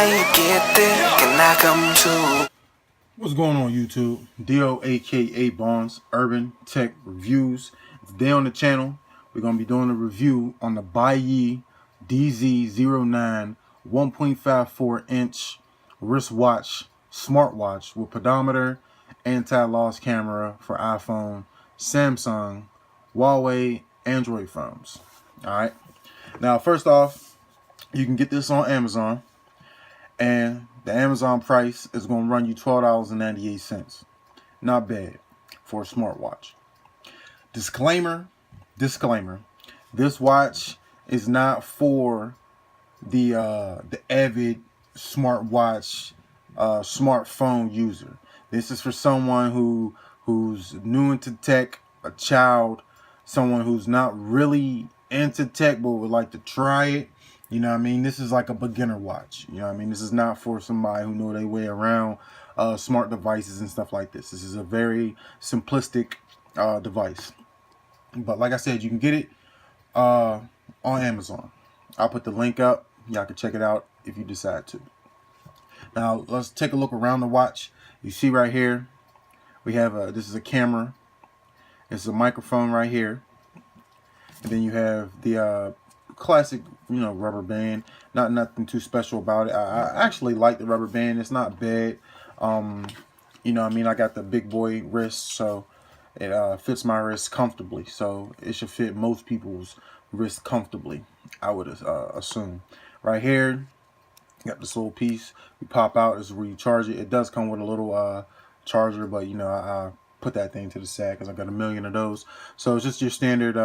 how you get there? Can I come too? What's going on YouTube? Dio aka Bonds Urban Tech Reviews. Today on the channel, we're going to be doing a review on the Baiyi DZ09 1.54 inch wristwatch smartwatch with pedometer, anti-loss camera for iPhone, Samsung, Huawei, Android phones. Alright. Now first off, you can get this on Amazon. And the Amazon price is going to run you $12.98. Not bad for a smartwatch. Disclaimer, this watch is not for the avid smartwatch smartphone user. This is for someone who's new into tech, a child, someone who's not really into tech but would like to try it. You know what I mean? This is like a beginner watch. You know what I mean? This is not for somebody who know their way around smart devices and stuff like this. This is a very simplistic device. But like I said, you can get it on Amazon. I'll put the link up. Y'all can check it out if you decide to. Now, let's take a look around the watch. You see right here, we have this is a camera. It's a microphone right here. And then you have the classic, rubber band. Nothing too special about it. I actually like the rubber band. It's not bad. I got the big boy wrist, so it fits my wrist comfortably. So it should fit most people's wrist comfortably, I would assume. Right here, you got this little piece. You pop out. This is where you charge it. It does come with a little charger, but I put that thing to the side because I got a million of those. So it's just your standard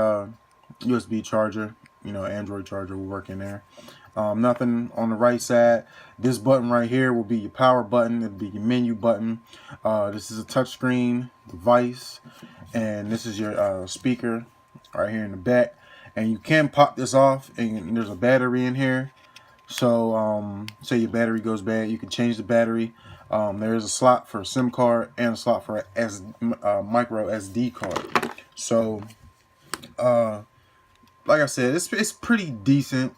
USB charger. Android charger will work in there. Nothing on the right side. This button right here will be your power button. It'll be your menu button. This is a touchscreen device, and this is your speaker right here in the back. And you can pop this off, and there's a battery in here. So say your battery goes bad, you can change the battery. There is a slot for a SIM card and a slot for a micro SD card. So like I said, it's pretty decent,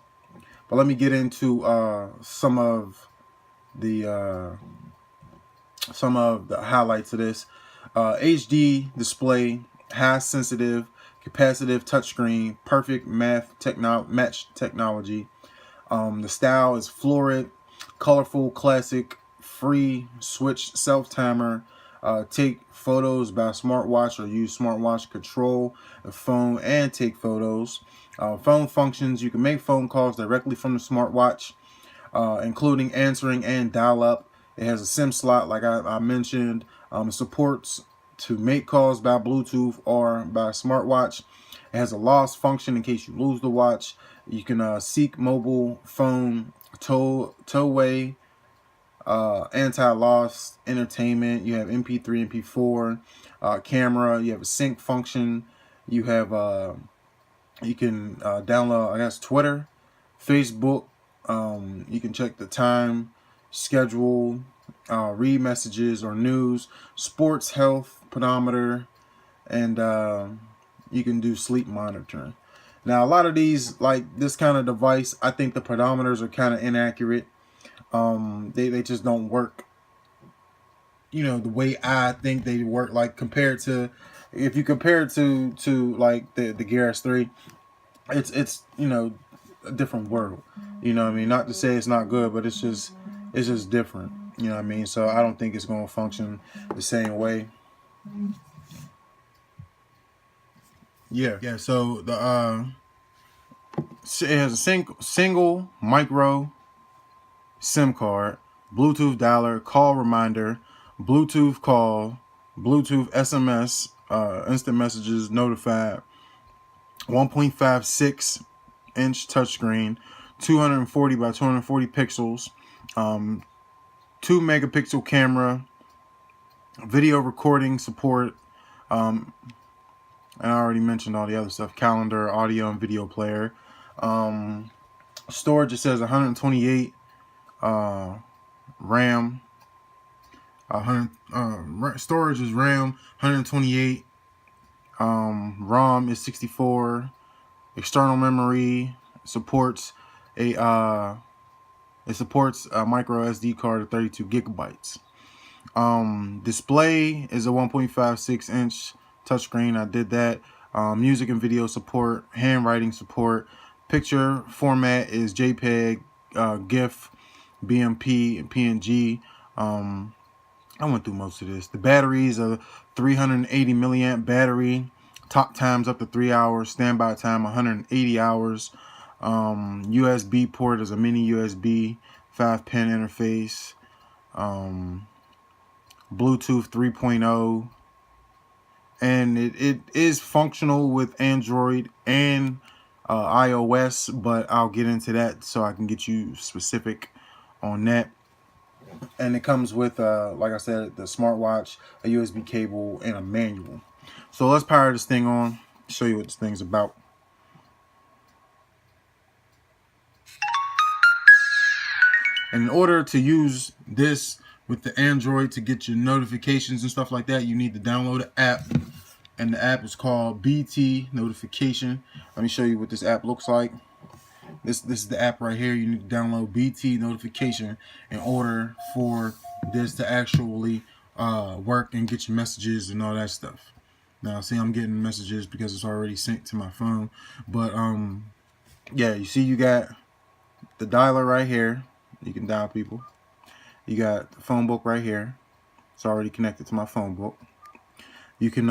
but let me get into some of the highlights of this. HD display, high sensitive, capacitive touchscreen, perfect match technology. The style is florid, colorful, classic, free switch self timer. Take photos by smartwatch or use smartwatch control the phone and take photos. Phone functions, you can make phone calls directly from the smartwatch, including answering and dial-up. It has a SIM slot, like I mentioned. It supports to make calls by Bluetooth or by smartwatch. It has a loss function in case you lose the watch. You can seek mobile phone towaway, anti-loss, entertainment. You have MP3, MP4, camera. You have a sync function. You have you can download, I guess, Twitter, Facebook. You can check the time, schedule, read messages or news, sports, health, pedometer, and you can do sleep monitoring. Now, a lot of these, like this kind of device, I think the pedometers are kind of inaccurate. They just don't work, the way I think they work. Like compared to, if you compare it to like the Gear S3, it's a different world. You know what I mean? Not to say it's not good, but it's just different. You know what I mean? So I don't think it's going to function the same way. Yeah. So the it has a single micro SIM card, Bluetooth dialer, call reminder, Bluetooth call, Bluetooth SMS, instant messages notified, 1.56 inch touchscreen, 240 by 240 pixels, 2 megapixel camera, video recording support. I already mentioned all the other stuff: calendar, audio, and video player. Storage, it says 128 RAM. Storage is RAM 128. ROM is 64. External memory supports a It supports a micro SD card of 32 gigabytes. Display is a 1.56 inch touchscreen. I did that. Music and video support, handwriting support. Picture format is JPEG, GIF, BMP, and PNG. I went through most of this. The battery is a 380 milliamp battery. Talk time's up to 3 hours. Standby time 180 hours. USB port is a mini USB 5-pin interface. Bluetooth 3.0. And it is functional with Android and iOS, but I'll get into that so I can get you specific on that. And it comes with, like I said, the smartwatch, a USB cable, and a manual. So let's power this thing on, show you what this thing's about. And in order to use this with the Android to get your notifications and stuff like that, you need to download an app. And the app is called BT Notification. Let me show you what this app looks like. This is the app right here. You need to download BT Notification in order for this to actually work and get your messages and all that stuff. Now, see, I'm getting messages because it's already synced to my phone. But yeah, you see, you got the dialer right here. You can dial people. You got the phone book right here. It's already connected to my phone book. You can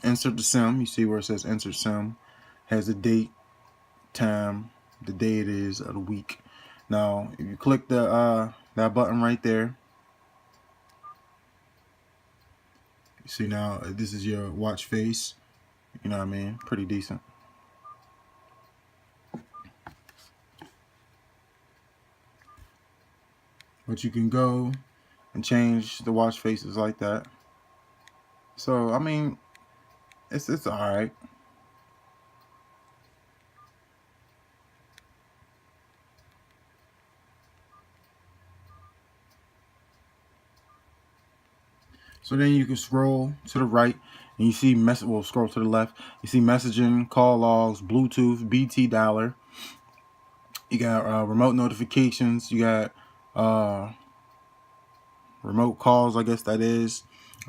insert the SIM. You see where it says insert SIM. Has the date, time, the day it is of the week. Now, if you click the that button right there, you see now this is your watch face. You know what I mean? Pretty decent. But you can go and change the watch faces like that. So I mean, it's all right. So then you can scroll to the right and you see scroll to the left. You see messaging, call logs, Bluetooth, BT dialer. You got remote notifications. You got remote calls, I guess that is.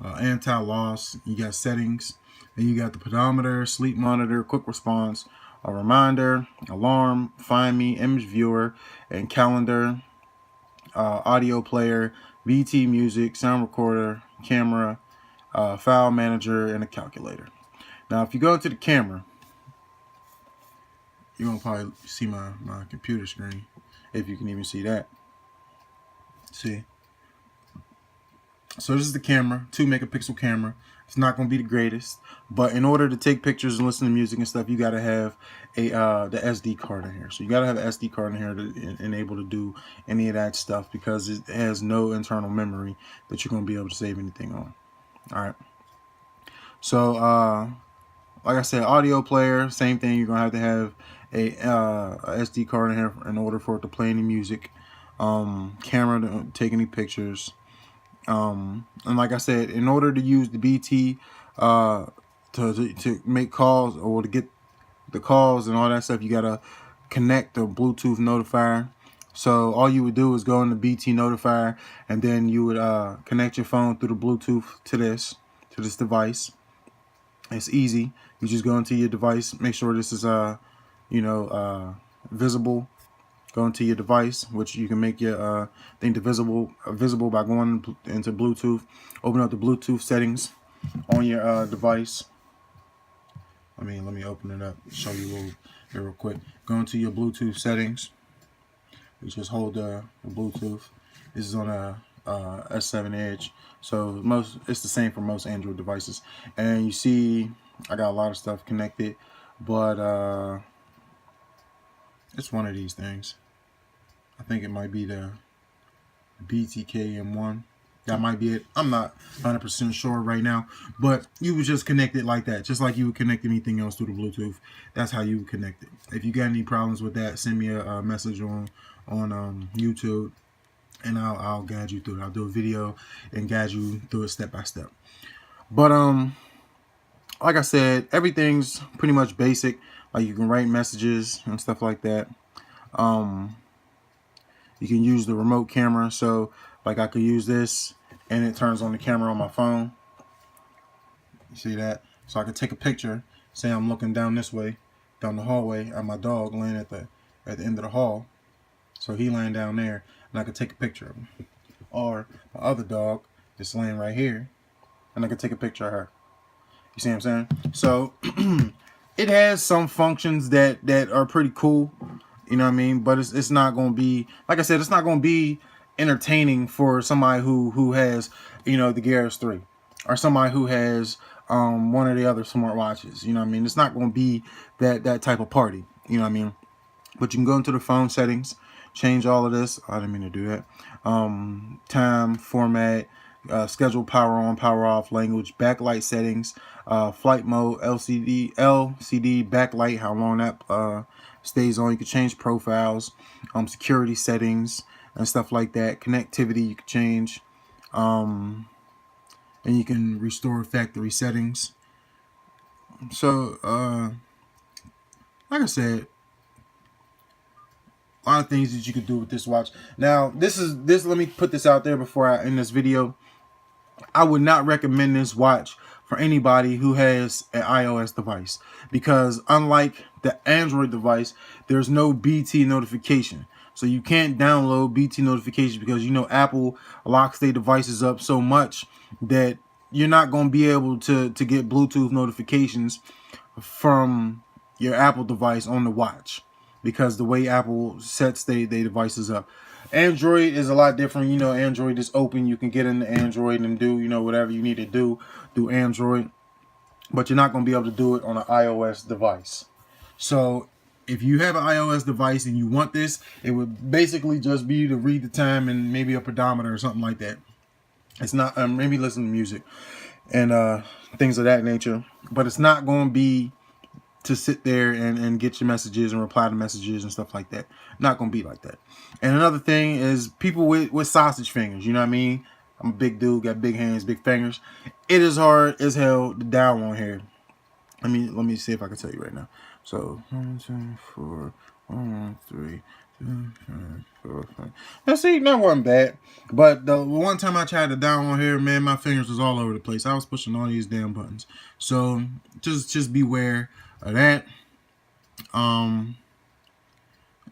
Anti-loss. You got settings. And you got the pedometer, sleep monitor, quick response, a reminder, alarm, find me, image viewer, and calendar, audio player, VT music, sound recorder, camera, file manager, and a calculator. Now, if you go to the camera, you're going to probably see my computer screen, if you can even see that. See? So this is the camera, 2 megapixel camera. It's not going to be the greatest, but in order to take pictures and listen to music and stuff, you got to have the SD card in here. So you got to have an SD card in here to enable to do any of that stuff, because it has no internal memory that you're going to be able to save anything on. All right. So like I said, audio player, same thing. You're going to have a SD card in here in order for it to play any music. Camera to take any pictures. And like I said, in order to use the BT to make calls or to get the calls and all that stuff, you gotta connect the Bluetooth notifier. So all you would do is go in the BT notifier, and then you would connect your phone through the Bluetooth to this device. It's easy. You just go into your device, make sure this is visible. Go into your device, which you can make your thing visible by going into Bluetooth. Open up the Bluetooth settings on your device. Let me open it up, show you real quick. Go into your Bluetooth settings. You just hold the Bluetooth. This is on a S7 Edge, so it's the same for most Android devices. And you see, I got a lot of stuff connected, but it's one of these things. I think it might be the BTK M1. That might be it. I'm not 100% sure right now, but you would just connect it like that, just like you would connect anything else through the Bluetooth. That's how you would connect it. If you got any problems with that, send me a message on YouTube, and I'll guide you through it. I'll do a video and guide you through it step by step. But like I said, everything's pretty much basic. Like you can write messages and stuff like that. You can use the remote camera. So like I could use this and it turns on the camera on my phone. You see that? So I could take a picture. Say I'm looking down this way, down the hallway, at my dog laying at the end of the hall. So he laying down there, and I could take a picture of him. Or my other dog is laying right here, and I could take a picture of her. You see what I'm saying? So it has some functions that are pretty cool. You know what I mean? But it's not going to be, like I said, it's not going to be entertaining for somebody who has, you know, the Gear S3, or somebody who has one of the other smartwatches. You know what I mean? It's not going to be that type of party. You know what I mean? But you can go into the phone settings, change all of this. I didn't mean to do that. Time, format, schedule, power on, power off, language, backlight settings, flight mode, LCD, backlight, how long that stays on. You can change profiles, security settings and stuff like that. Connectivity you can change, and you can restore factory settings. So like I said, a lot of things that you could do with this watch. Now this let me put this out there before I end this video. I would not recommend this watch for anybody who has an iOS device, because unlike the Android device, there's no BT notification. So you can't download BT notifications, because you know Apple locks their devices up so much that you're not going to be able to get Bluetooth notifications from your Apple device on the watch, because the way Apple sets their devices up. Android is a lot different. You know, Android is open. You can get into Android and do, you know, whatever you need to do through Android, but you're not going to be able to do it on an iOS device. So if you have an iOS device and you want this, it would basically just be to read the time and maybe a pedometer or something like that. It's not, maybe listen to music and things of that nature, but it's not going to be to sit there and get your messages and reply to messages and stuff like that. Not going to be like that. And another thing is people with sausage fingers, you know what I mean? I'm a big dude, got big hands, big fingers. It is hard as hell to dial on here. Let me see if I can tell you right now. So 1, 2, 4, 1, 3, 2, 3, 4, 5. Now see, that wasn't bad. But the one time I tried to dial on here, man, my fingers was all over the place. I was pushing all these damn buttons. So just beware of that.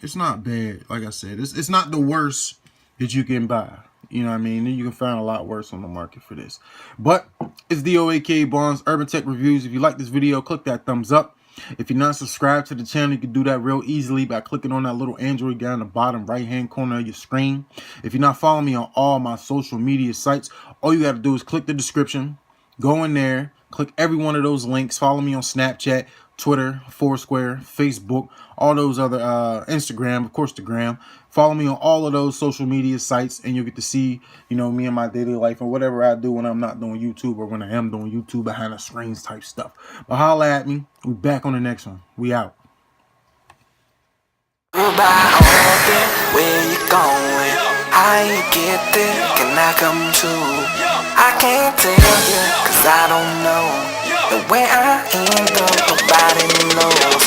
It's not bad. Like I said, it's not the worst that you can buy. You know what I mean? You can find a lot worse on the market for this. But it's DOAK Bonds, Urban Tech Reviews. If you like this video, click that thumbs up. If you're not subscribed to the channel, you can do that real easily by clicking on that little Android guy in the bottom right-hand corner of your screen. If you're not following me on all my social media sites, all you got to do is click the description, go in there, click every one of those links. Follow me on Snapchat, Twitter, Foursquare, Facebook, all those other, Instagram, of course, the gram. Follow me on all of those social media sites, and you'll get to see, you know, me and my daily life and whatever I do when I'm not doing YouTube, or when I am doing YouTube behind the screens type stuff. But holla at me. We back on the next one. We out. Goodbye, all where you going? How you get there? Can I come too? I can't tell you, cause I don't know the way I end up, nobody knows.